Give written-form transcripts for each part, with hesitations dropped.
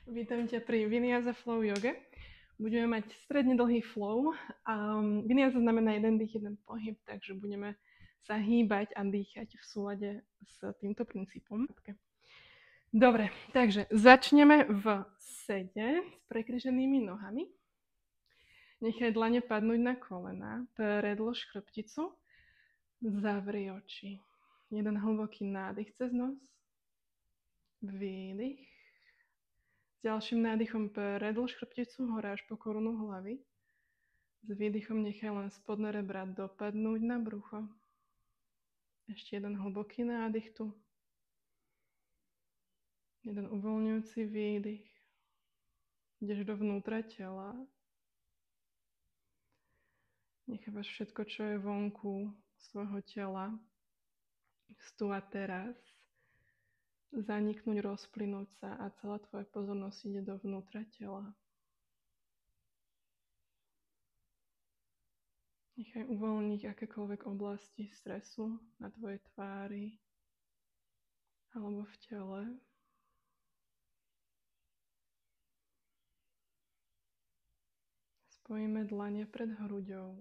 Vítam ťa pri Vinyasa Flow Yoga. Budeme mať stredne dlhý flow. Vinyasa znamená jeden dých, jeden pohyb, takže budeme sa hýbať a dýchať v súlade s týmto princípom. Dobre, takže začneme v sede s prekryženými nohami. Nechaj dlane padnúť na kolená, predĺž chrbticu, zavri oči. Jeden hlboký nádych cez nos, výdych. S ďalším nádychom predĺž chrbticu hore až po korunu hlavy. S výdychom nechaj len spodné rebra dopadnúť na brucho. Ešte jeden hlboký nádych tu. Jeden uvoľňujúci výdych. Ideš dovnútra tela. Nechávaš všetko, čo je vonku svojho tela, tu a teraz, zaniknúť, rozplynúť sa a celá tvoja pozornosť ide dovnútra tela. Nechaj uvoľniť akékoľvek oblasti stresu na tvojej tvári alebo v tele. Spojíme dlane pred hruďou.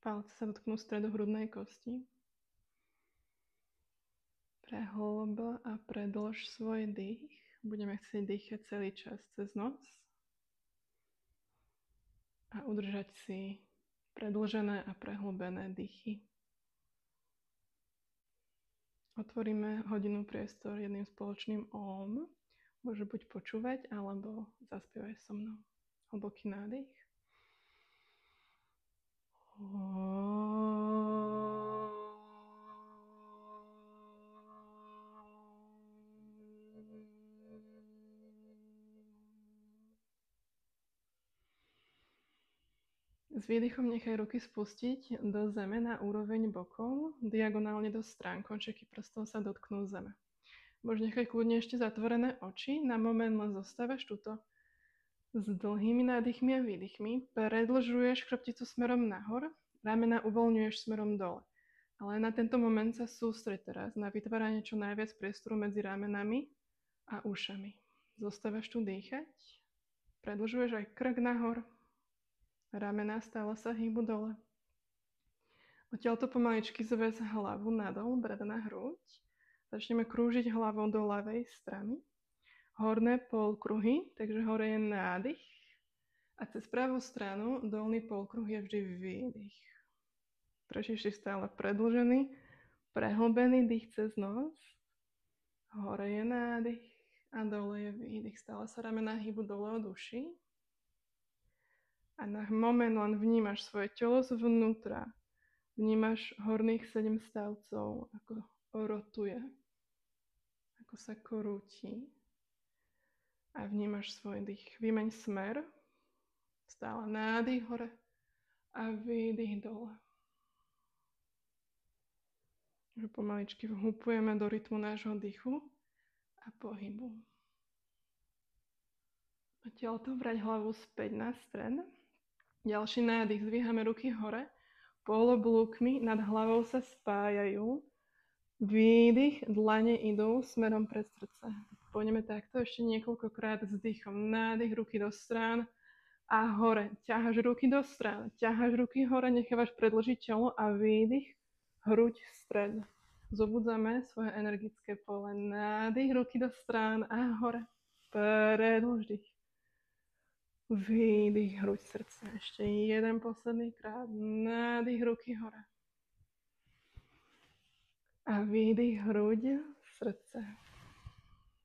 Palce sa dotknú stredu hrudnej kosti. Prehlb a predĺž svoj dých. Budeme chcieť dýchať celý čas cez noc. A udržať si predĺžené a prehlbené dýchy. Otvoríme hodinu priestor jedným spoločným OM. Môže buď počúvať, alebo zaspievaj so mnou. Hlboký nádych. S výdychom nechaj ruky spustiť do zeme na úroveň bokov, diagonálne do strán, končeky prstov sa dotknú zeme. Môžeš nechať kľudne ešte zatvorené oči, na moment len zostávaš tuto s dlhými nádychmi a výdychmi, predĺžuješ chrbticu smerom nahor, ramena uvoľňuješ smerom dole. Ale na tento moment sa sústreď teraz na vytváranie čo najviac priestoru medzi ramenami a ušami. Zostávaš tu dýchať, predĺžuješ aj krk nahor, ramená stále sa hýbu dole. Odtiaľto pomaličky zväz hlavu nadol, brada na hruď. Začneme krúžiť hlavou do ľavej strany. Horné polkruhy, takže hore je nádych. A cez pravú stranu dolný polkruh je vždy výdych. Držíš si stále predĺžený, prehlbený dých cez nos. Hore je nádych a dole je výdych. Stále sa ramená hýbu dole od uší. A na moment len vnímaš svoje telo zvnútra. Vnímaš horných 7 stavcov, ako rotuje, ako sa korúti. A vnímaš svoj dých. Vymeň smer. Stále nádych hore a výdych dole. Že pomaličky vhupujeme do rytmu nášho dýchu a pohybu. Odtiaľto vrať hlavu späť na stred. Ďalší nádych, zdvíhame ruky hore, poloblúkmi nad hlavou sa spájajú. Výdych, dlane idú smerom pred srdce. Pôjdeme takto ešte niekoľkokrát s dýchom. Nádych, ruky do strán a hore. Ťaháš ruky do strán, ťaháš ruky hore, nechávaš predĺžiť telo a výdych, hruď stred. Zobudzame svoje energické pole. Nádych, ruky do strán a hore. Predĺž dých. Výdych, hruď srdce. Ešte jeden posledný krát. Nádych, ruky hore. A výdych, hruď, srdce.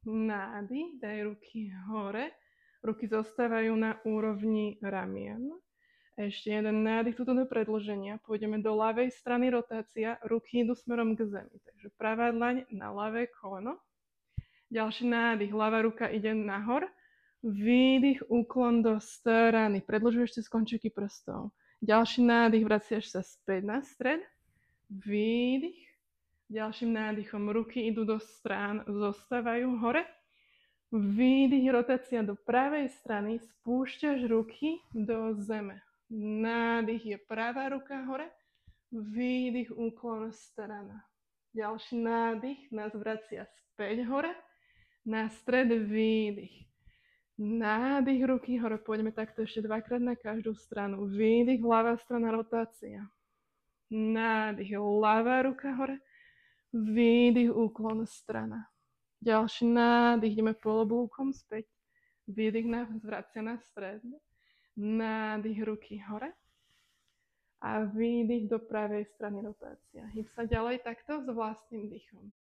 Nádych, daj ruky hore. Ruky zostávajú na úrovni ramien. Ešte jeden nádych tuto do predĺženia. Pôjdeme do ľavej strany rotácia. Ruky idú smerom k zemi. Takže pravá dlaň na ľavé koleno. Ďalší nádych. Ľavá ruka ide nahor. Výdych, úklon do strany. Predĺžuješ cez končeky prstov. Ďalší nádych, vraciaš sa späť na stred. Výdych. Ďalším nádychom ruky idú do strán, zostávajú hore. Výdych, rotácia do pravej strany. Spúšťaš ruky do zeme. Nádych je pravá ruka hore. Výdych, úklon strana. Ďalší nádych nás vracia späť hore. Na stred výdych. Nádych, ruky hore. Pôjdeme takto ešte dvakrát na každú stranu. Výdych, ľavá strana, rotácia. Nádych, ľavá ruka hore. Výdych, úklon, strana. Ďalší nádych, ideme polobúkom späť. Výdych, zvracia na stred. Nádych, ruky hore. A výdych do pravej strany, rotácia. Hýb sa ďalej takto s vlastným dýchom.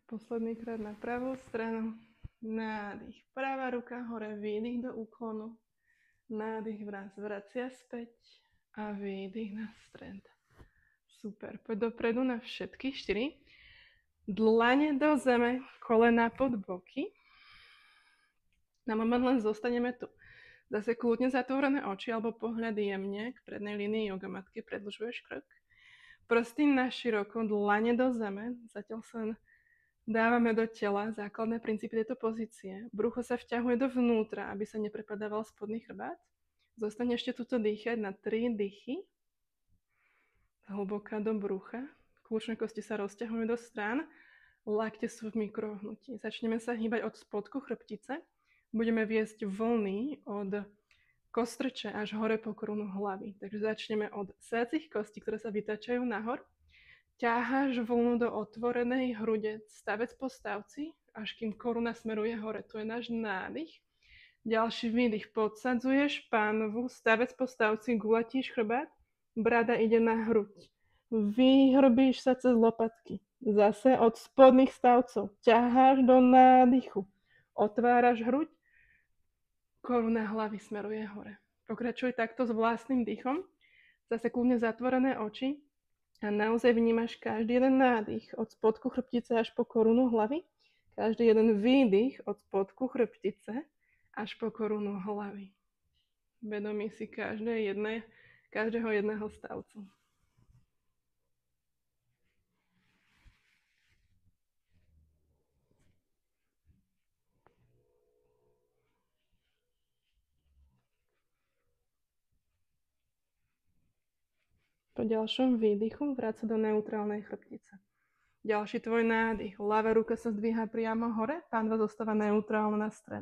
Posledný krát na pravú stranu. Nádych. Pravá ruka hore, výdych do úklonu. Nádych, vracia späť a výdych na stred. Super. Poď dopredu na všetky 4. Dlane do zeme, kolena pod boky. Na moment len zostaneme tu. Zase kľudne zatvorené oči alebo pohľad jemne k prednej línii jogamatky, predĺžuješ krok. Prsty na široko, dlane do zeme, zatiaľ sa dávame do tela základné princípy tejto pozície. Brucho sa vťahuje dovnútra, aby sa neprepadával spodný chrbát. Zostane ešte tuto dýchať na 3 dýchy. Hlboká do brucha. Kľúčne kosti sa rozťahujú do strán. Lakte sú v mikrohnutí. Začneme sa hýbať od spodku chrbtice. Budeme viesť vlny od kostrče až hore po korunu hlavy. Takže začneme od sádcich kostí, ktoré sa vytáčajú nahor. Ťaháš vlnu do otvorenej hrude, stavec po stavci, až kým koruna smeruje hore. To je náš nádych. Ďalší výdych, podsadzuješ pánvu, stavec po stavci, gulatíš chrbát, brada ide na hruď. Vyhrbíš sa cez lopatky. Zase od spodných stavcov. Ťaháš do nádychu. Otváraš hruď, koruna hlavy smeruje hore. Pokračuj takto s vlastným dýchom. Zase kľudne zatvorené oči. A naozaj vnímaš každý jeden nádych od spodku chrbtice až po korunu hlavy. Každý jeden výdych od spodku chrbtice až po korunu hlavy. Vedomí si každého jedného stavcu. Po ďalšom výdychu vráť sa do neutrálnej chrbtice. Ďalší tvoj nádych. Ľavá ruka sa zdvíha priamo hore, pánva zostáva neutrálna na stred.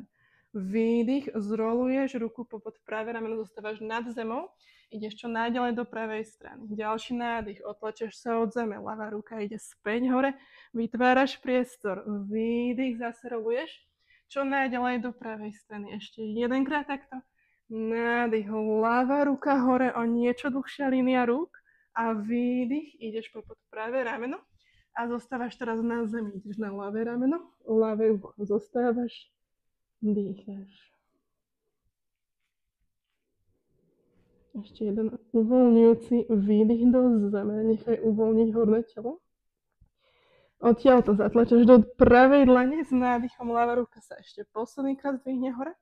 Výdych, zroluješ ruku popod pravé rameno, zostávaš nad zemou, ideš čo najďalej do pravej strany. Ďalší nádych, otlačeš sa od zeme, ľavá ruka ide späť hore, vytváraš priestor. Výdych, zase roluješ čo najďalej do pravej strany. Ešte jedenkrát takto. Nádych, ľavá ruka hore, o niečo dlhšia línia rúk. A výdych, ideš popod pravé rameno a zostávaš teraz na zemi. Ideš na ľavé rameno, ľavé ucho. Zostávaš, dýcháš. Ešte jeden uvoľňujúci výdych do zeme. Nechaj uvoľniť horné telo. Odtiaľ to zatlačaš do pravej dlane s nádychom. Ľavá ruka sa ešte posledný krát zdvihne hore.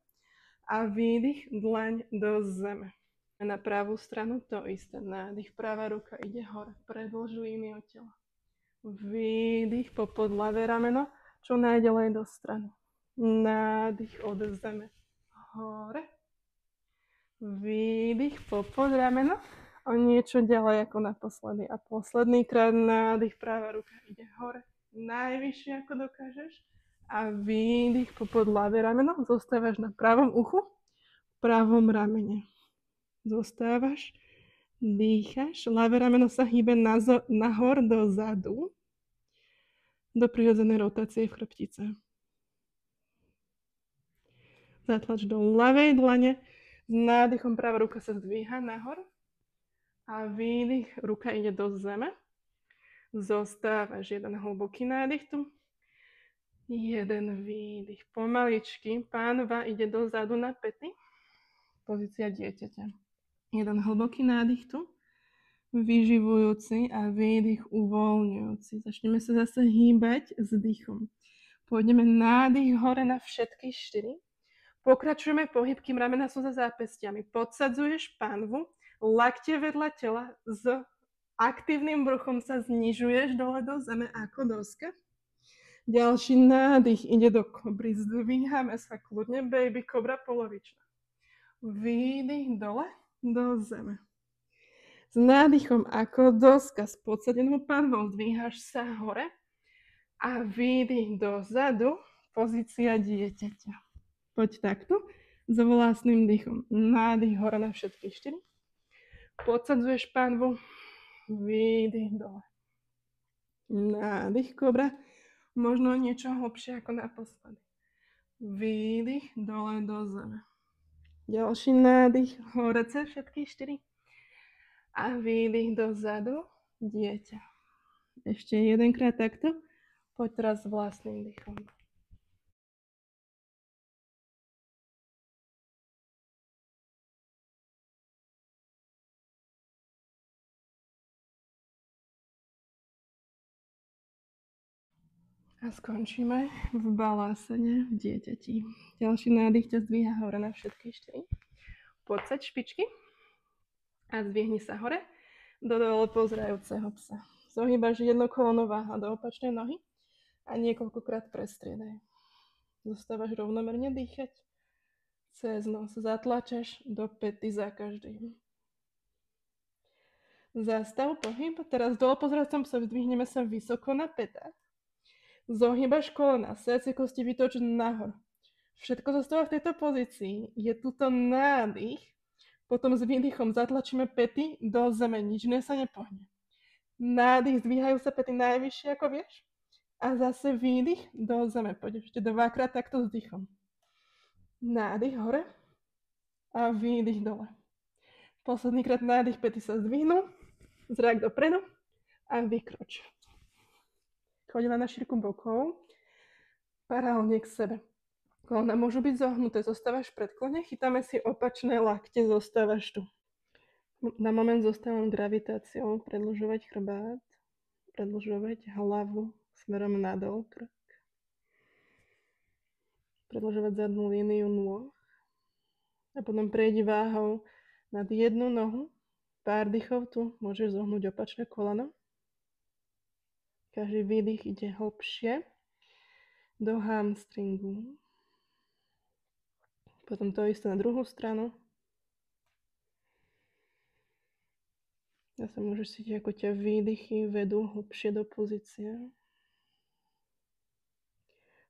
A výdych, dlaň do zeme. Na pravú stranu to isté. Nádych, pravá ruka ide hore. Predĺž líniu tela. Výdych, popod ľavé rameno, čo najďalej do strany. Nádych od zeme. Hore. Výdych, popod rameno, o niečo ďalej ako naposledy. A posledný krát nádych, pravá ruka ide hore. Najvyššie ako dokážeš. A výdych, popod ľavé rameno, zostávaš na pravom uchu, pravom ramene. Zostávaš, dýcháš, ľavé rameno sa hýbe nahor dozadu, do prirodzenej rotácie v chrbtice. Zatlač do ľavej dlane, s nádychom pravá ruka sa zdvíha nahor a výdych, ruka ide do zeme. Zostávaš, jeden hlboký nádych tu, jeden výdych. Pomaličky, pánva ide dozadu na päty, pozícia dieťaťa. Jeden hlboký nádych tu, vyživujúci a výdych uvoľňujúci. Začneme sa zase hýbať s dýchom. Pôjdeme nádych hore na všetky 4. Pokračujeme pohyb, kým ramena sú za zápestiami. Podsadzuješ panvu, lakte vedľa tela, s aktívnym bruchom sa znižuješ dole do zeme ako doska. Ďalší nádych ide do kobry, zdvíhame sa kľudne, baby kobra polovičná. Výdych dole do zeme. S nádychom ako doska s podsadenou panvou zdvíhaš sa hore a výdych dozadu, pozícia dieťaťa. Poď takto, s vlastným dýchom. Nádych hore na všetky 4. Podsadzuješ panvu, výdych dole. Nádych kobra, možno niečo hlbšie ako naposledy. Výdych dole do zeme. Ďalší nádych, hore cez všetky 4. A výdych dozadu, dieťa. Ešte jedenkrát takto. Poď teraz s vlastným dýchom. A skončíme v balásane v dieťati. Ďalší nádych ťa zdvíha hore na všetky 4. Podsaď špičky a zdvihni sa hore do dole pozerajúceho psa. Zohýbaš jedno koleno váha do opačnej nohy a niekoľkokrát prestriedaj. Zostávaš rovnomerne dýchať. Cez nos zatlačaš do päty za každým. Zastav pohyb. Teraz dole pozerajúcom psovi zdvihneme sa vysoko na pätách. Zohýbaš kolena, srdce kosti vytoč nahor. Všetko zostáva v tejto pozícii. Je tuto nádych. Potom s výdychom zatlačíme päty do zeme. Nič sa nepohne. Nádych, zdvíhajú sa päty najvyššie, ako vieš. A zase výdych do zeme. Poď ešte dvakrát takto s dýchom. Nádych hore a výdych dole. Posledný krát nádych, päty sa zdvihnú. Zrak dopredu a vykroč. Chodila na šírku bokov, paralelne k sebe. Kolena môžu byť zohnuté, zostávaš v predklone, chytáme si opačné lakte, zostávaš tu. Na moment zostávam gravitáciou, predĺžovať chrbát, predĺžovať hlavu smerom nadol krk. Predĺžovať zadnú líniu nôh. A potom prejdi váhou nad jednu nohu, pár dýchov tu, môžeš zohnúť opačné koleno. Každý výdych ide hlbšie do hamstringu. Potom to isté na druhú stranu. Zase môžeš cítiť, ako ťa výdychy vedú hlbšie do pozície.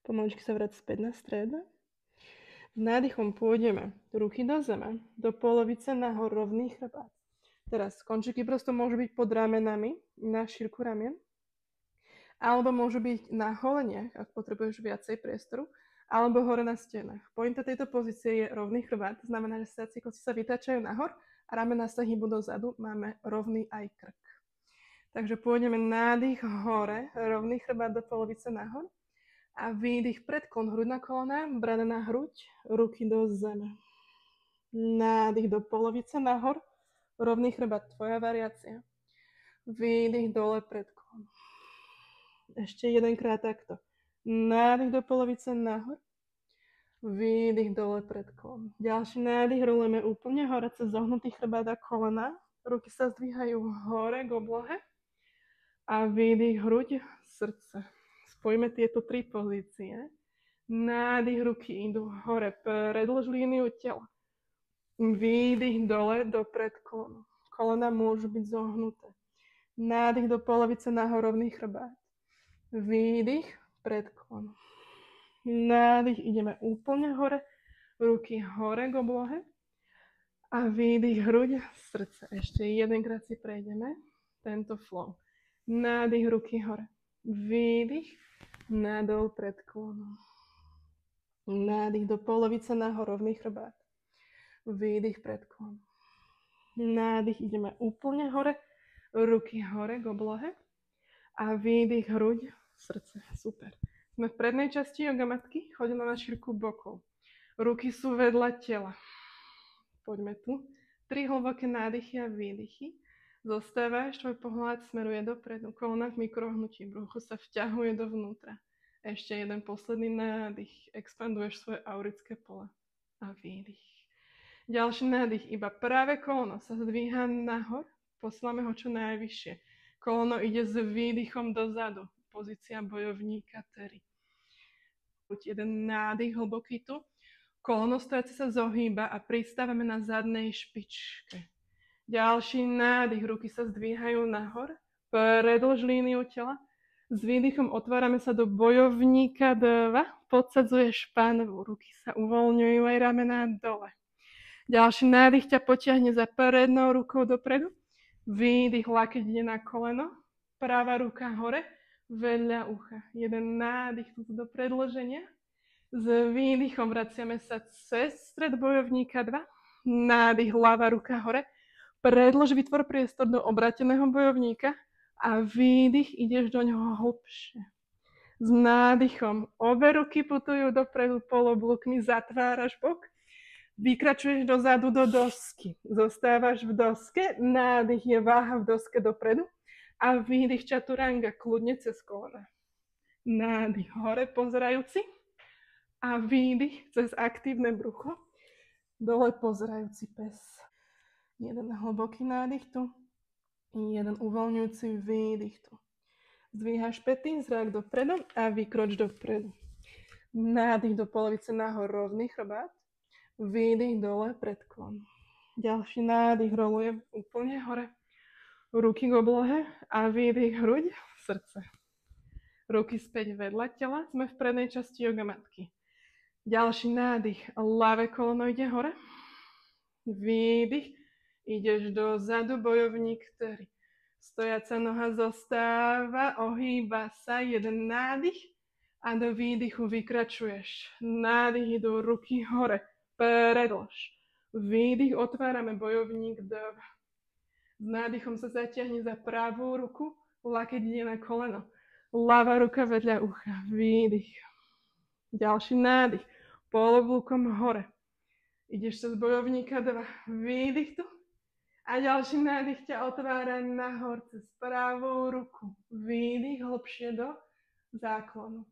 Pomaličky sa vráť späť na stred. S nádychom pôjdeme ruky do zeme, do polovice nahor, rovný chrbát. Teraz končeky prosto môžu byť pod ramenami, na šírku ramien. Alebo môžu byť na holeniach, ak potrebuješ viacej priestoru, alebo hore na stenách. Pointa tejto pozície je rovný chrbát, to znamená, že srdcia kosti sa vytáčajú nahor a ramená sa hýbu dozadu, máme rovný aj krk. Takže pôjdeme nádych hore, rovný chrbát do polovice nahor a výdych predklon, hruď na kolena, brada na hruď, ruky do zeme. Nádych do polovice nahor, rovný chrbát, tvoja variácia. Výdych dole predklon. Ešte jedenkrát takto. Nádych do polovice nahor. Výdych dole predklon. Ďalší nádych rolujeme úplne hore cez zohnutý chrbát a kolena. Ruky sa zdvíhajú hore k oblohe. A výdych hruď, srdce. Spojíme tieto 3 pozície. Nádych, ruky idú hore, predĺž líniu tela. Výdych dole do predklonu. Kolena môžu byť zohnuté. Nádych do polovice nahor, rovný chrbát. Výdych, predklon. Nádych, ideme úplne hore, ruky hore k oblohe. A výdych, hruď, srdce. Ešte jedenkrát si prejdeme tento flow. Nádych, ruky hore. Výdych, nadol, predklon. Nádych do polovice nahor, rovný chrbát. Výdych, predklon. Nádych, ideme úplne hore, ruky hore k oblohe. A výdych, hruď, srdce. Super. Sme v prednej časti yoga matky, chodíme na šírku bokov. Ruky sú vedľa tela. Poďme tu. 3 hlboké nádychy a výdychy. Zostávaš, tvoj pohľad smeruje dopredu. Kolena v mikrohnutí, brucho sa vťahuje dovnútra. Ešte jeden posledný nádych. Expanduješ svoje aurické pole. a výdych. Ďalší nádych, iba pravé koleno sa zdvíha nahor, posláme ho čo najvyššie. Koleno ide s výdychom dozadu, pozícia bojovníka Terry. Jeden nádych hlboký tu, koleno stojace sa zohýba a pristávame na zadnej špičke. Ďalší nádych, ruky sa zdvíhajú nahor, predĺž líniu tela. S výdychom otvárame sa do bojovníka 2, podsadzuješ pánvu, ruky sa uvoľňujú aj ramená dole. Ďalší nádych ťa potiahne za prednou rukou dopredu. Výdych, lakeť ide na koleno. Pravá ruka hore, vedľa ucha. Jeden nádych do predĺženia. S výdychom vraciame sa cez stred bojovníka 2. Nádych, ľavá ruka hore. Predĺž, vytvor priestor do obráteného bojovníka. A výdych, ideš do ňoho hlbšie. S nádychom obe ruky putujú dopredu poloblokmi, zatváraš bok. Vykračuješ dozadu do dosky. Zostávaš v doske, nádych je váha v doske dopredu a výdych čaturanga, kľudne cez kolena. Nádych hore pozerajúci a výdych cez aktívne brucho, dole pozerajúci pes. Jeden hlboký nádych tu, jeden uvoľňujúci výdych tu. Zdvíhaš pety, zrak dopredu a vykroč dopredu. Nádych do polovice nahor, rovný chrbát. Výdych dole, predklon. Ďalší nádych, rolujem úplne hore. Ruky k oblohe a výdych, hruď, srdce. Ruky späť vedľa tela, sme v prednej časti yoga matky. Ďalší nádych, ľavé koleno ide hore. Výdych, ideš dozadu, bojovník 4. Stojaca noha zostáva, ohýba sa, jeden nádych a do výdychu vykračuješ. Nádych idú ruky hore. Predĺž. Výdych, otvárame bojovník 2. S nádychom sa zatiahne za pravú ruku, lakeť ide na koleno. Ľavá ruka vedľa ucha. Výdych. Ďalší nádych. Poloblúkom hore. Ideš cez bojovníka 2. Výdych tu. A ďalší nádych ťa otvára nahor cez pravú ruku. Výdych, hlbšie do záklonu.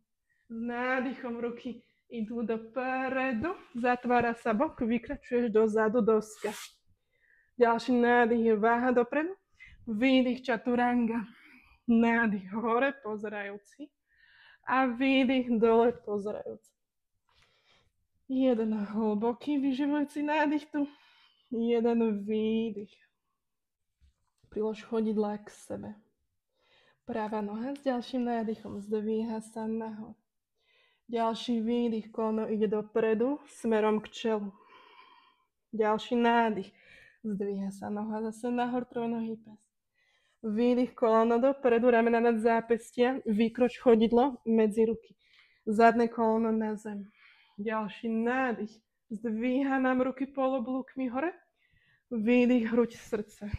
S nádychom ruky idú dopredu, zatvára sa bok, vykračuješ dozadu, doska. Ďalší nádych je váha dopredu, výdych čaturanga, nádych hore pozerajúci a výdych dole pozerajúci. Jeden hlboký vyživujúci nádych tu, jeden výdych. Prilož chodidlá k sebe. Pravá noha s ďalším nádychom zdvíha sa nahor. Ďalší výdych, koleno ide dopredu, smerom k čelu. Ďalší nádych, zdvíha sa noha zase nahor, trojnohý pes. Výdych, koleno dopredu, ramena nad zápestia, vykroč chodidlo medzi ruky. Zadné koleno na zem. Ďalší nádych, zdvíha nám ruky poloblúkmi hore. Výdych, hruď, srdce.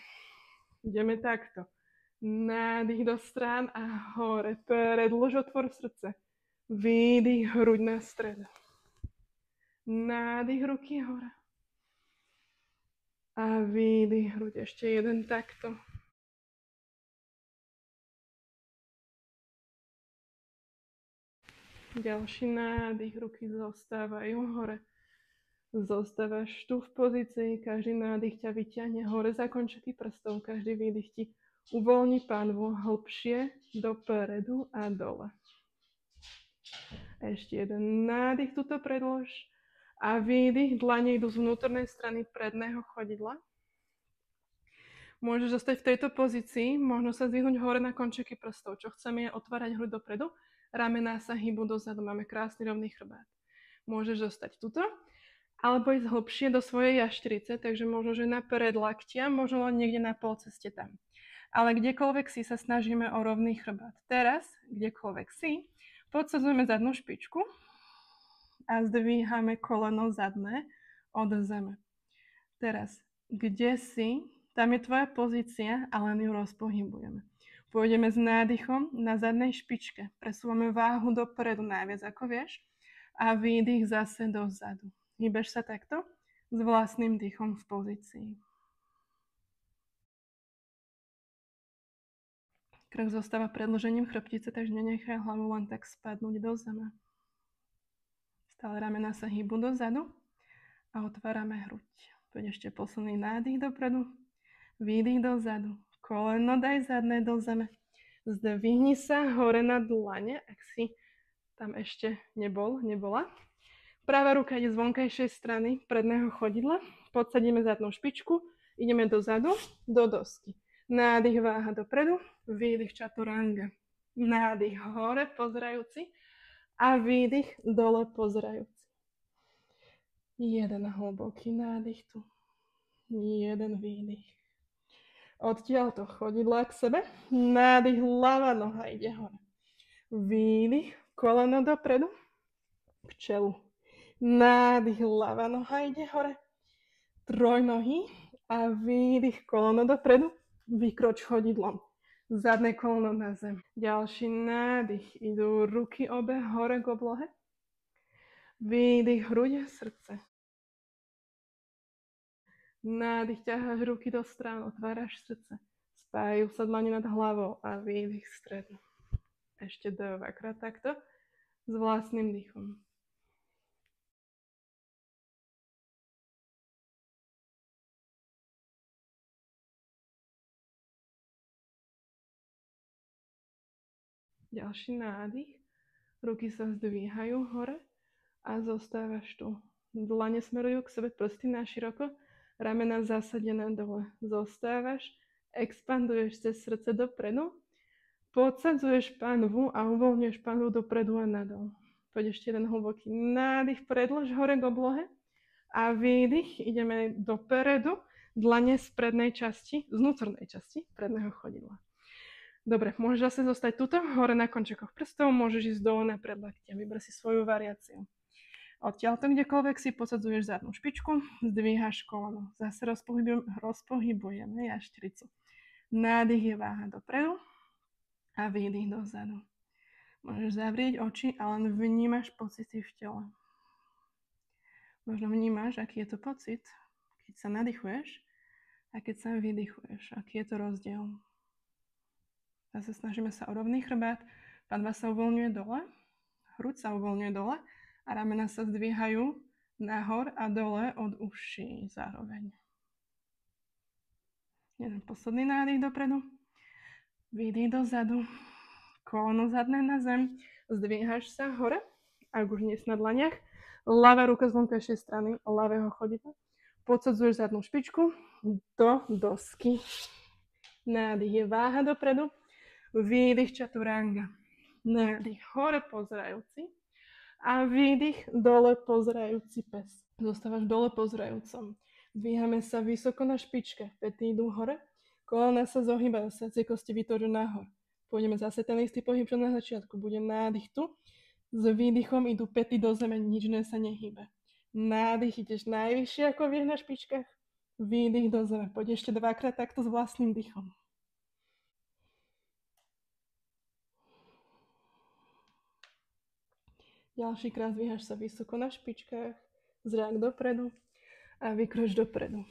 Ideme takto. Nádych do strán a hore, predĺž, otvor srdce. Výdych, hruď na stred. Nádych, ruky hore. A výdych, hruď. Ešte jeden takto. Ďalší nádych, ruky zostávajú hore. Zostávaš tu v pozícii, každý nádych ťa vyťahne hore za končeky prstov, každý výdych ti uvoľní pánvu hlbšie dopredu a dole. Ešte jeden nádych tuto predlož a výdych, dlane idú z vnútornej strany predného chodidla. Môžeš zostať v tejto pozícii, možno sa zdvihnúť hore na končeky prstov. Čo chceme je otvárať hruď dopredu, ramená sa hýbu dozadu, máme krásny rovný chrbát. Môžeš zostať tuto, alebo ísť hlbšie do svojej jaštrice, takže možno, že na predlaktia, možno len niekde na polceste tam. Ale kdekoľvek si sa snažíme o rovný chrbát. Teraz, kdekoľvek si, podsadzujeme zadnú špičku a zdvíhame koleno zadné od zeme. Teraz, kde si, tam je tvoja pozícia a len ju rozpohybujeme. Pôjdeme s nádychom na zadnej špičke. Presúvame váhu dopredu najviac, ako vieš. A výdych zase dozadu. Hýbeš sa takto s vlastným dýchom v pozícii. Krk zostáva predĺžením chrbtice, takže nenechaj hlavu len tak spadnúť do zeme. Stále ramená sa hýbu dozadu a otvárame hruď. Poď ešte posledný nádych dopredu, výdych dozadu, koleno daj zadné do zeme. Zdvihni sa hore na dlane, ak si tam ešte nebola. Pravá ruka ide z vonkajšej strany predného chodidla, podsadíme zadnú špičku, ideme dozadu, do dosky. Nádych váha dopredu, výdych chaturanga. Nádych hore pozerajúci a výdych dole pozerajúci. Jeden hlboký nádych tu, jeden výdych. Odtiaľto chodidla k sebe, nádych, ľavá noha ide hore. Výdych, koleno dopredu, k čelu. Nádych, ľavá noha ide hore. Trojnohy a výdych, koleno dopredu, vykroč chodidlom. Zadné koleno na zem. Ďalší nádych, idú ruky obe hore k oblohe. Výdych, hruď, srdce. Nádych, ťaháš ruky do strán, otváraš srdce. Spájajú sa dlane nad hlavou a výdych strednú. Ešte dvakrát takto s vlastným dýchom. Ďalší nádych. Ruky sa zdvíhajú hore a zostávaš tu. Dlane smerujú k sebe, prsty na široko, ramena zasadené dole. Zostávaš, expanduješ cez srdce dopredu, podsadzuješ panvu a uvoľňuješ panvu dopredu a nadol. Poď ešte jeden hlboký nádych, predlož hore k oblohe a výdych, ideme dopredu, dlane z prednej časti, z vnútornej časti predného chodidla. Dobre, môžeš zase zostať tuto, hore na končekoch prstov, môžeš ísť dole na predlaktia, vyber si svoju variáciu. Odtiaľto kdekoľvek si posadzuješ zadnú špičku, zdvíhaš koleno. Zase rozpohybujeme jaštericu. Nádych je váha dopredu a výdych dozadu. Môžeš zavrieť oči a len vnímaš pocity v tele. Možno vnímaš, aký je to pocit, keď sa nadýchuješ a keď sa vydychuješ. Aký je to rozdiel. Zase snažíme sa o rovný chrbát, panva sa uvoľňuje dole, hruď sa uvoľňuje dole a ramena sa zdvíhajú nahor a dole od uší zároveň. Jeden posledný nádych dopredu, výdych dozadu, koleno zadné na zem, zdvíhaš sa hore, ak už nie si na dlaniach, ľavá ruka z vonkajšej strany ľavého chodidla, podsadzuješ zadnú špičku do dosky. Nádych je váha dopredu, výdych chaturanga. Nádych hore pozerajúci a výdych dole pozerajúci pes. Zostávaš dole pozerajúcom. Dvíhame sa vysoko na špičke, päty idú hore, kolena sa zohýbajú, srdcie kosti vytvorujú nahor. Pôjdeme zase ten istý pohyb, čo na začiatku. Bude nádych tu, s výdychom idú päty do zeme, nič sa nehýbe. Nádych ideš najvyššie, ako vieš na špičkách, výdych do zeme. Poď ešte dvakrát takto s vlastným dýchom. Ďalší krát zdvíhaš sa vysoko na špičkách, zrak dopredu a vykroč dopredu.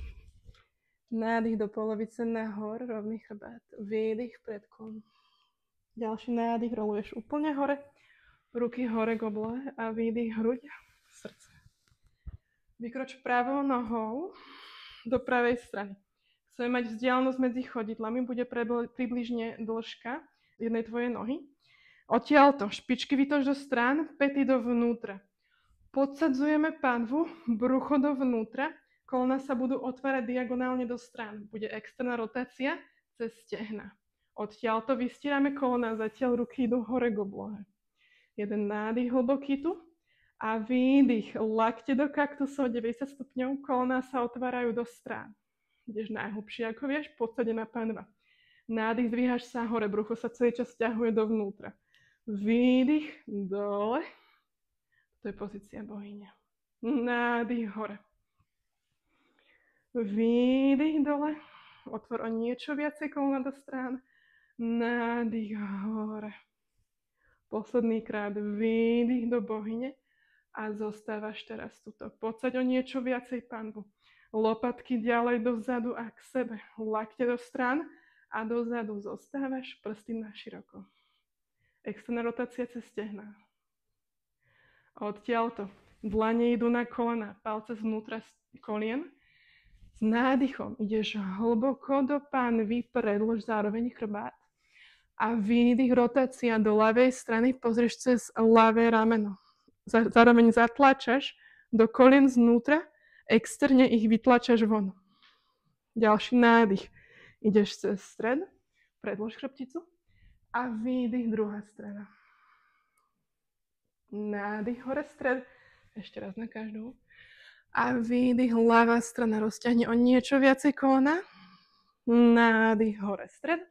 Nádych do polovice nahor, rovný chrbát. Výdych predklon. Ďalší nádych, roluješ úplne hore, ruky hore k oblohe a výdych hruď, srdce. Vykroč pravou nohou do pravej strany. Chceme mať vzdialenosť medzi chodidlami, bude približne dĺžka jednej tvojej nohy. Odtiaľto špičky vytoč do strán, päty dovnútra. Podsadzujeme panvu, brucho dovnútra, kolena sa budú otvárať diagonálne do strán. Bude externá rotácia cez stehna. Odtiaľto vystierame kolena, zatiaľ ruky idú hore k oblohe. Jeden nádych hlboký tu a výdych, lakte do kaktusov 90 stupňov, kolena sa otvárajú do strán. Ideš najhlbšie, ako vieš, podsadená panva. Nádych, zdvíhaš sa hore, brucho sa celý čas ťahuje dovnútra. Výdych dole, to je pozícia bohyne. Nádych hore. Výdych dole, otvor o niečo viacej kolena do strán. Nádych hore. Posledný krát výdych do bohyne a zostávaš teraz tuto. Podsaď o niečo viacej panvu. Lopatky ďalej dozadu a k sebe. Lakte do strán a dozadu zostávaš, prsty na široko. Externá rotácia cez stehná. Odtiaľto Dlane idú na kolena, palce znútra kolien. S nádychom ideš hlboko do pánvy, predĺž zároveň chrbát. A výdych, rotácia do ľavej strany, pozrieš cez ľavé rameno. Zároveň zatlačaš do kolien znútra, externe ich vytlačaš von. Ďalší nádych. Ideš cez stred, predĺž chrbticu a výdych, druhá strana. Nádych, hore stred, ešte raz na každú. A výdych, ľavá strana, rozťahne o niečo viacej kolena. Nádych, hore stred.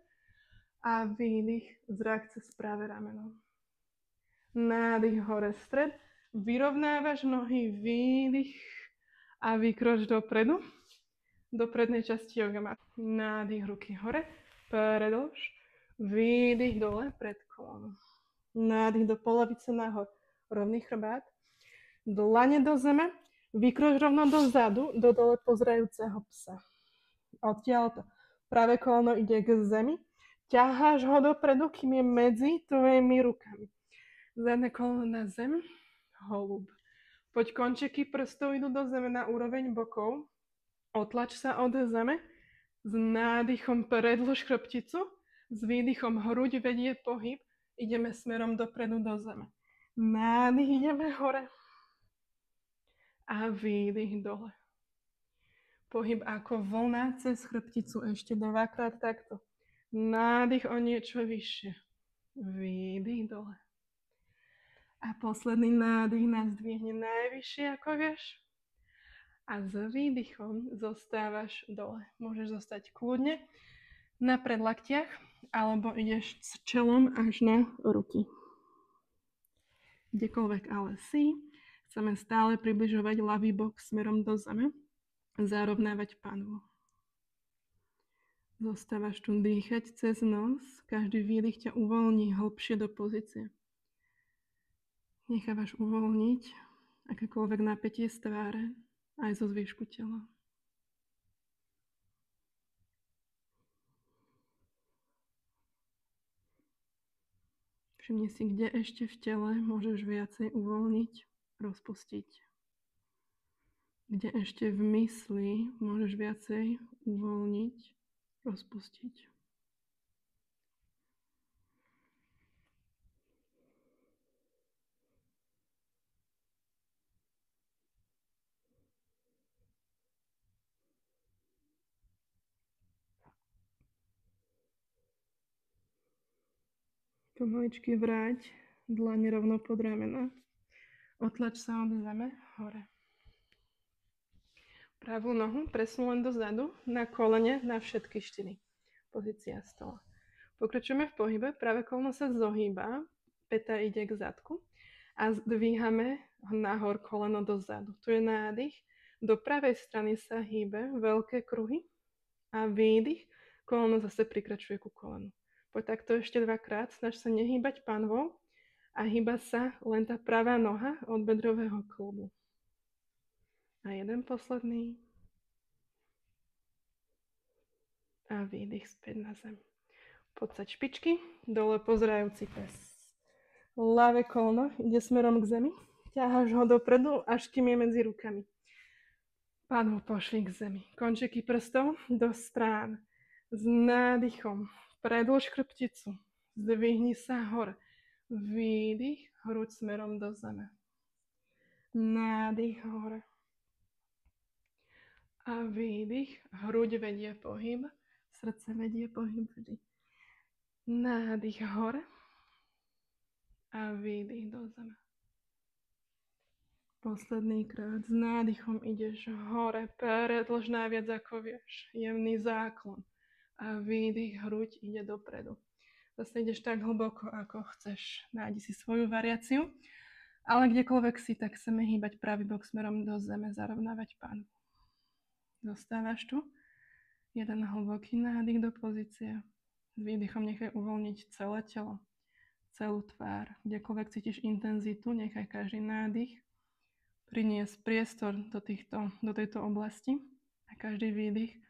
A výdych, zrak cez pravé rameno. Nádych, hore stred. Vyrovnávaš nohy, výdych a vykroč dopredu. Do prednej časti yogamat. Nádych, ruky hore, predĺž. Výdych dole, pred kolonom. Nádych do polovice nahor, rovný chrbát. Dlane do zeme, vykroč rovno dozadu, do dole pozerajúceho psa. Odtiaľto. Pravé kolono ide k zemi. Ťaháš ho dopredu, kým je medzi tvojimi rukami. Zadné kolono na zem, holub. Poď končeky prstov idú do zeme na úroveň bokov. Otlač sa od zeme. S nádychom predĺž chrbticu. S výdychom hruď vedie pohyb. Ideme smerom dopredu do zeme. Nádych, ideme hore. A výdych dole. Pohyb ako vlna cez chrbticu. Ešte dvakrát takto. Nádych o niečo vyššie. Výdych dole. A posledný nádych nás zdvihne najvyššie, ako vieš. A s výdychom zostávaš dole. Môžeš zostať kľudne na predlaktiach, alebo ideš s čelom až na ruky. Kdekoľvek ale si, chceme stále približovať ľavý bok smerom do zeme, zarovnávať pánvu. Zostávaš tu dýchať cez nos, každý výdych ťa uvoľní hlbšie do pozície. Nechávaš uvoľniť akékoľvek napätie z tváre, aj zo zvýšku tela. Všimni si, kde ešte v tele môžeš viacej uvoľniť, rozpustiť. Kde ešte v mysli môžeš viacej uvoľniť, rozpustiť. Pomaličky vráť dlane rovno pod ramena. Otlač sa od zeme hore. Pravú nohu presun len dozadu, na kolene, na všetky 4. Pozícia stola. Pokračujeme v pohybe, pravé koleno sa zohýba, päta ide k zadku a zdvíhame nahor koleno dozadu. Tu je nádych, do pravej strany sa hýbe veľké kruhy a výdych, koleno zase prikračuje ku kolenu. Poď takto ešte dvakrát, snaž sa nehýbať panvou a hýba sa len tá pravá noha od bedrového kĺbu. A jeden posledný. A výdych späť na zem. Podsaď špičky, dole pozerajúci pes. Ľavé koleno ide smerom k zemi, ťaháš ho dopredu, až kým je medzi rukami. Panvu pošli k zemi. Končeky prstov do strán. S nádychom predĺž chrbticu. Zdvihni sa hore. Výdych, hruď smerom do zeme. Nádych hore. A výdych, hruď vedie pohyb, srdce vedie pohyb vždy. Nádych hore. A výdych do zeme. Posledný krát s nádychom ideš hore, predĺž najviac ako vieš. Jemný záklon. A výdych, hruď ide dopredu. Zase ideš tak hlboko, ako chceš. Nájdi si svoju variáciu. Ale kdekoľvek si, tak chceme hýbať pravý bok smerom do zeme, zarovnávať pánvu. Zostávaš tu. Jeden hlboký nádych do pozície. S výdychom nechaj uvoľniť celé telo, celú tvár. Kdekoľvek cítiš intenzitu, nechaj každý nádych priniesť priestor do tejto oblasti a každý výdych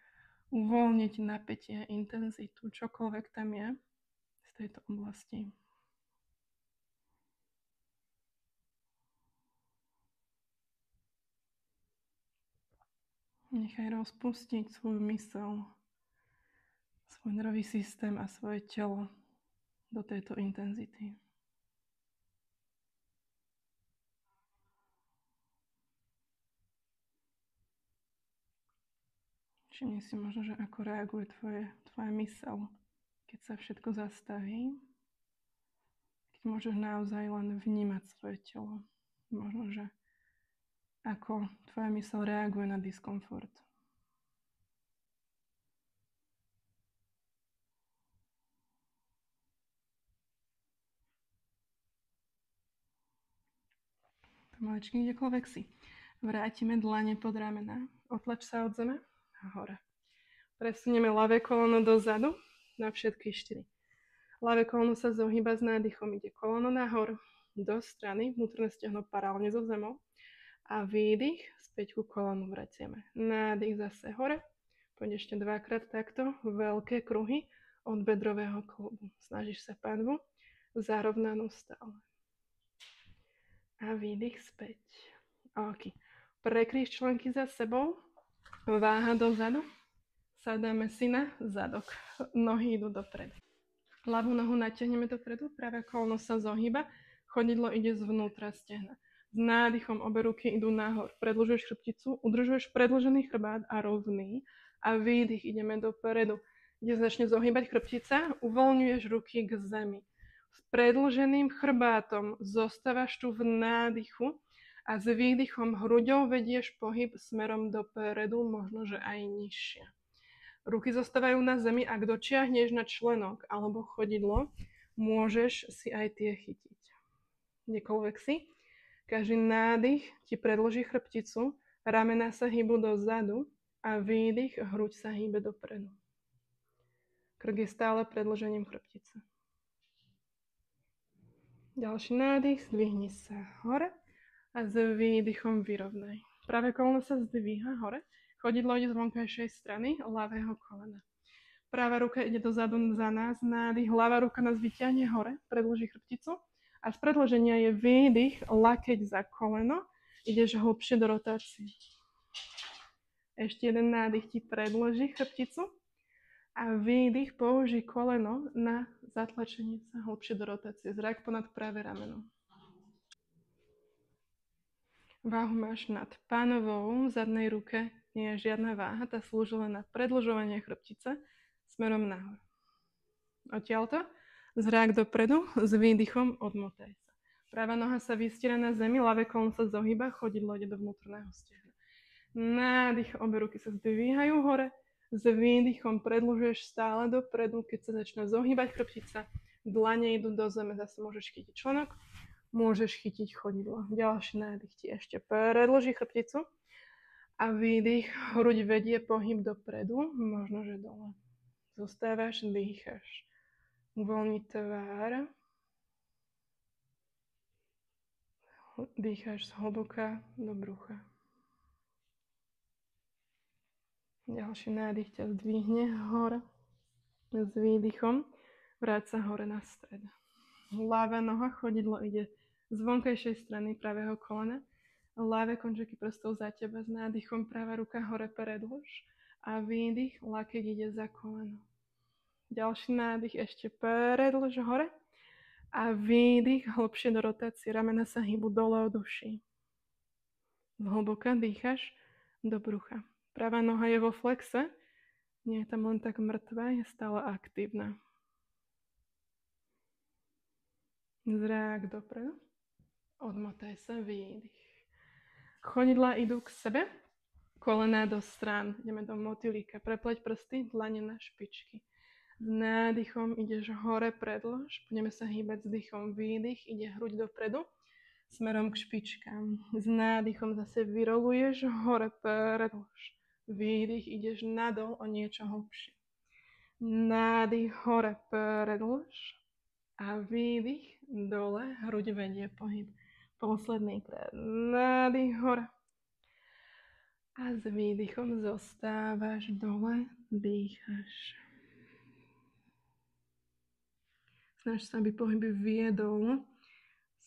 uvoľniť napätie, intenzitu, čokoľvek tam je z tejto oblasti. Nechaj rozpustiť svoju myseľ, svoj nervový systém a svoje telo do tejto intenzity. Všimni si možno, že ako reaguje tvoja myseľ, keď sa všetko zastaví. Keď môžeš naozaj len vnímať svoje telo. Možno, že ako tvoja myseľ reaguje na diskomfort. Pomaličky, kdekoľvek si. Vrátime dlane pod ramená. Otlač sa od zeme a hore. Presunieme ľavé koleno dozadu na všetky 4. Ľavé koleno sa zohýba s nádychom. Ide koleno nahor do strany, vnútorné stehno paralelne so zemou. A výdych, späť ku kolenu vraciame. Nádych zase hore. Poď ešte 2-krát takto. Veľké kruhy od bedrového klubu. Snažíš sa panvu zarovnanú stále. A výdych späť. OK. Prekríž členky za sebou. Váha dozadu. Sadáme si na zadok. Nohy idú dopredu. Ľavú nohu natiahneme dopredu. Pravé koleno sa zohýba. Chodidlo ide zvnútra stehna. S nádychom obe ruky idú nahor. Predĺžuješ chrbticu. Udržuješ predĺžený chrbát a rovný. A výdych. Ideme dopredu. Kde začne zohýbať chrbtica. Uvoľňuješ ruky k zemi. S predĺženým chrbátom zostávaš tu v nádychu a s výdychom hruďou vedieš pohyb smerom dopredu, možno že aj nižšie. Ruky zostávajú na zemi, ak dočiahneš na členok alebo chodidlo, môžeš si aj tie chytiť. Kdekoľvek si. Každý nádych ti predĺží chrbticu, ramená sa hýbu dozadu a výdych, hruď sa hýbe dopredu. Krk je stále predĺžením chrbtice. Ďalší nádych, zdvihni sa hore a s výdychom vyrovnaj. Pravé koleno sa zdvíha hore, chodidlo ide z vonkajšej strany ľavého kolena. Pravá ruka ide dozadu za nás, nádych, ľavá ruka nás vyťahne hore, predĺží chrbticu a z predĺženia je výdych, lakeť za koleno, ideš hlbšie do rotácie. Ešte jeden nádych ti predĺží chrbticu a výdych, použij koleno na zatlačenie sa hlbšie do rotácie. Zrak ponad pravé rameno. Váhu máš nad pánovou, v zadnej ruke nie je žiadna váha, tá slúži len na predĺžovanie chrbtice smerom nahor. Odtiaľto zrak dopredu, s výdychom odmotaj sa. Pravá noha sa vystiera na zemi, ľavé koleno sa zohýba, chodidlo ide do vnútorného stehna. Nádych, obe ruky sa zdvíhajú hore, s výdychom predĺžuješ stále dopredu, keď sa začne zohýbať chrbtica, dlane idú do zeme, zase môžeš chytiť členok, môžeš chytiť chodidlo. Ďalší nádych ti ešte predĺží chrbticu a výdych, hruď vedie pohyb dopredu, možno že dole. Zostávaš, dýcháš. Uvoľni tvár. Dýcháš zhlboka do brucha. Ďalší nádych ťa zdvihne hore s výdychom. Vráť sa hore na stred. Ľavá noha, chodidlo ide z vonkajšej strany pravého kolena. Ľavé končeky prstov za teba s nádychom. Pravá ruka hore predĺž. A výdych, lakeť ide za koleno. Ďalší nádych ešte predĺž hore. A výdych, hlbšie do rotácie. Ramena sa hýbu dole od uší. Zhlboka dýcháš do brucha. Pravá noha je vo flexe, nie je tam len tak mŕtva, je stále aktívna. Zrák dopredu, odmotaj sa, výdych. Chodidlá idú k sebe, kolená do strán, ideme do motýlika, prepleť prsty, dlane na špičky. S nádychom ideš hore, predĺž, budeme sa hýbať s dýchom, výdych, ide hruď dopredu, smerom k špičkám. S nádychom zase vyroluješ hore, predĺž. Výdych, ideš nadol o niečo hlbšie. Nádych hore, predĺž. A výdych dole, hruď vedie pohyb. Posledný krát. Nádych hore. A s výdychom zostávaš dole, dýcháš. Snaž sa, aby pohyb viedol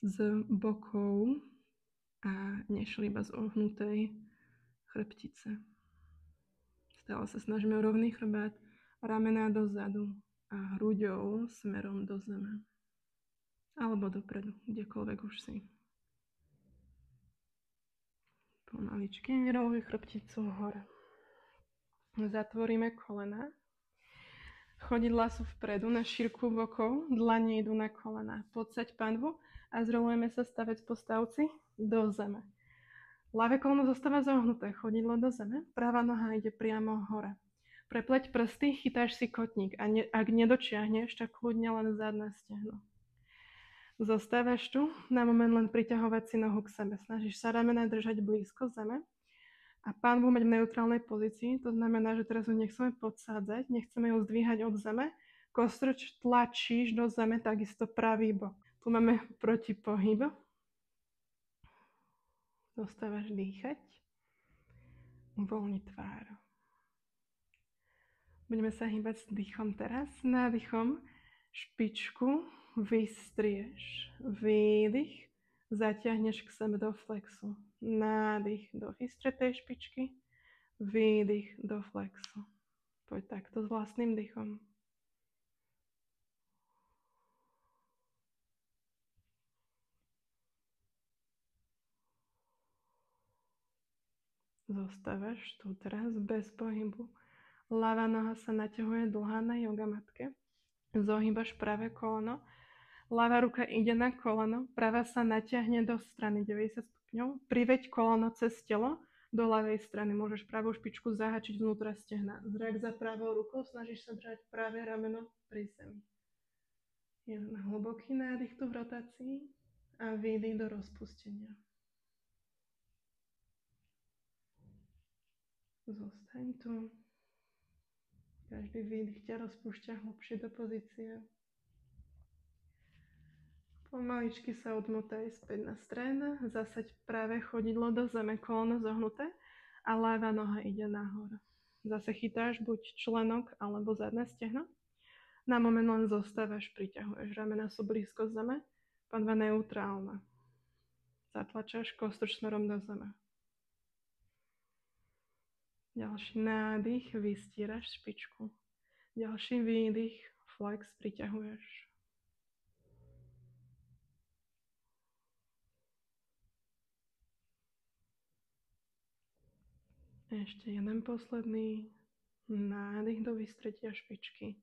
z bokov a nešli iba z ohnutej chrbtice. Stále sa snažíme o rovný chrbát, ramená dozadu a hruďou smerom do zeme. Alebo dopredu, kdekoľvek už si. Pomaličky vyroluj chrbticu hore. Zatvoríme kolena. Chodidlá sú vpredu na šírku bokov, dlane idú na kolena. Podsaď panvu a zrolujeme sa stavec po stavci do zeme. Ľavé koleno zostáva zohnuté, chodidlo do zeme, pravá noha ide priamo hore. Prepleť prsty, chytáš si kotník a ak nedočiahneš, tak kľudne len zadné stehno. Zostávaš tu, na moment len priťahovať si nohu k sebe. Snažíš sa ramena držať blízko zeme a pánvu mať v neutrálnej pozícii. To znamená, že teraz ju nechceme podsádzať, nechceme ju zdvíhať od zeme. Kostrč tlačíš do zeme, takisto pravý bok. Tu máme protipohyb. Zostávaš dýchať. Uvoľni tvár. Budeme sa hýbať s dýchom teraz. Nádychom špičku vystrieš. Výdych. Zatiahneš k sebe do flexu. Nádych do vystretej špičky. Výdych do flexu. Poď takto s vlastným dýchom. Zostávaš tu teraz bez pohybu. Ľavá noha sa naťahuje dlhá na yoga matke. Zohýbaš pravé koleno. Ľavá ruka ide na koleno. Pravá sa natiahne do strany 90 stupňov. Priveď koleno cez telo do ľavej strany. Môžeš pravú špičku zahačiť vnútra stehna. Zrak za pravou rukou. Snažíš sa držať pravé rameno pri zemi. Jeden hlboký nádych tu v rotácii a výdych do rozpustenia. Zostaň tu. Každý výdych ťa rozpúšťa hlbšie do pozície. Pomaličky sa odmotaj späť na strén. Zasaď pravé chodidlo do zeme, koleno zohnuté a ľavá noha ide nahor. Zase chytáš buď členok alebo zadné stehno. Na moment len zostávaš, priťahuješ. Ramena sú blízko zeme, panva neutrálna. Zatlačaš kostrč smerom do zeme. Ďalší nádych, vystieraš špičku. Ďalší výdych, flex, priťahuješ. Ešte jeden posledný. Nádych do vystretia špičky.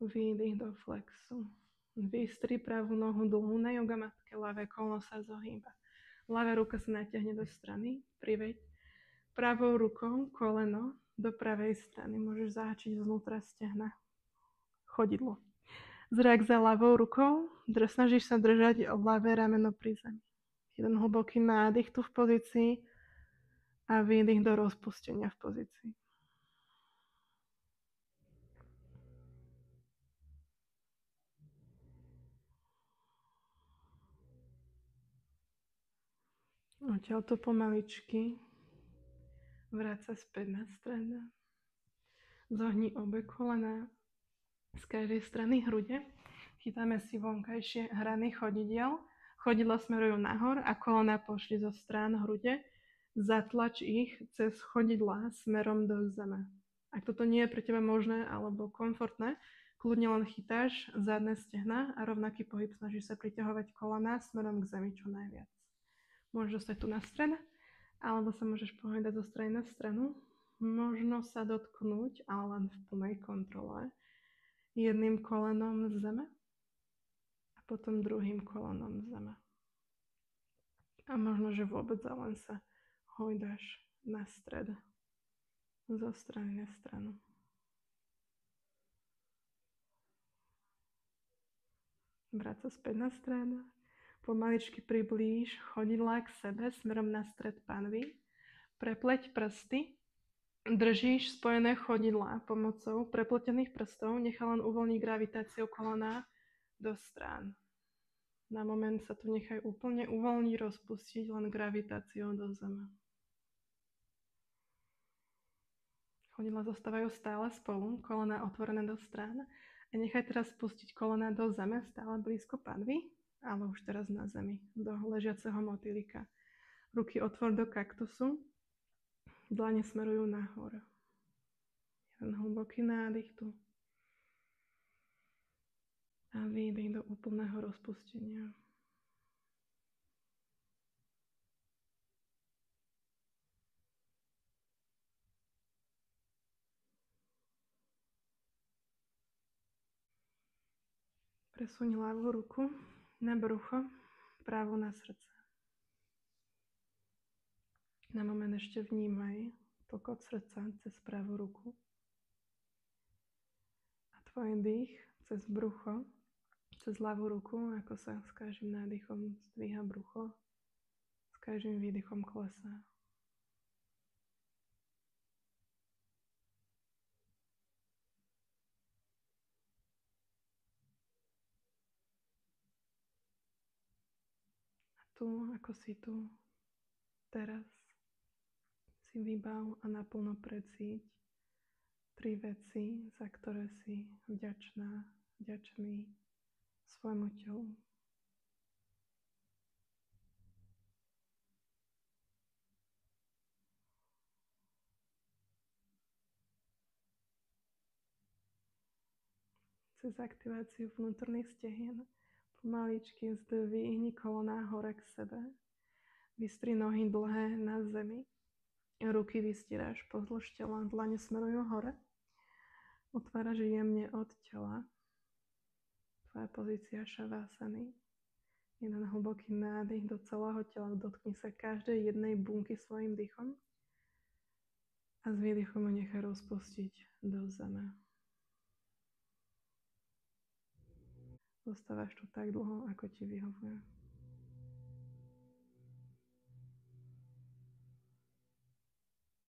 Výdych do flexu. Vystri pravú nohu dlhú na yoga matke, ľavé koleno sa zohýba. Ľavá ruka sa natiahne do strany, priveď. Pravou rukou koleno do pravej strany. Môžeš zahačiť vnútra stehna. Chodidlo. Zrak za ľavou rukou. Snažíš sa držať ľavé rameno pri zemi. Jeden hlboký nádych tu v pozícii a výdych do rozpustenia v pozícii. Odtiaľto pomaličky vráť sa späť na stranu. Zohni obe kolená z každej strany hrude. Chytáme si vonkajšie hrany chodidiel. Chodidla smerujú nahor a kolená pošli zo strán hrude. Zatlač ich cez chodidlá smerom do zeme. Ak toto nie je pre teba možné alebo komfortné, kľudne len chytáš zadné stehna a rovnaký pohyb snažíš sa priťahovať kolená smerom k zemi čo najviac. Môžeš zostať tu na strane, alebo sa môžeš pohľadať zo strany na stranu. Možno sa dotknúť, ale len v plnej kontrole. Jedným kolenom z zeme a potom druhým kolenom z zeme. A možno, že vôbec len sa hojdáš na stred. Zo strany na stranu. Vráť sa späť na stranu. Pomaličky priblíž chodidlá k sebe smerom na stred panvy. Prepleť prsty. Držíš spojené chodidlá pomocou prepletených prstov. Nechaj len uvoľniť gravitáciou kolena do strán. Na moment sa tu nechaj úplne uvoľniť, rozpustiť len gravitáciou do zeme. Chodidlá zostávajú stále spolu, kolená otvorené do strán. A nechaj teraz spustiť kolená do zeme, stále blízko panvy. Ale už teraz na zemi, do ležiaceho motýlika. Ruky otvor do kaktusu, dlane smerujú nahor. Ten hlboký nádych tu. A výdych do úplného rozpustenia. Presuň ľavú ruku na brucho, pravú na srdce. Na moment ešte vnímaj tok od srdca cez pravú ruku. A tvoj dých cez brucho, cez ľavú ruku, ako sa s každým nádychom zdvíha brucho, s každým výdychom klesá. A tu, ako si tu, teraz si vybav a naplno precíť 3 veci, za ktoré si vďačný svojmu telu. Cez aktiváciu vnútorných stehien pomaličky zdvihni kolená hore k sebe. Vystri nohy dlhé na zemi. Ruky vystieráš pozdĺž tela, dlane smerujú hore. Otváraš jemne od tela. Tvoja pozícia šavásany. Jeden hlboký nádych do celého tela. Dotkni sa každej jednej bunky svojim dýchom. A s výdychom ho nechaj rozpustiť do zeme. Zostávaš tu tak dlho, ako ti vyhovuje.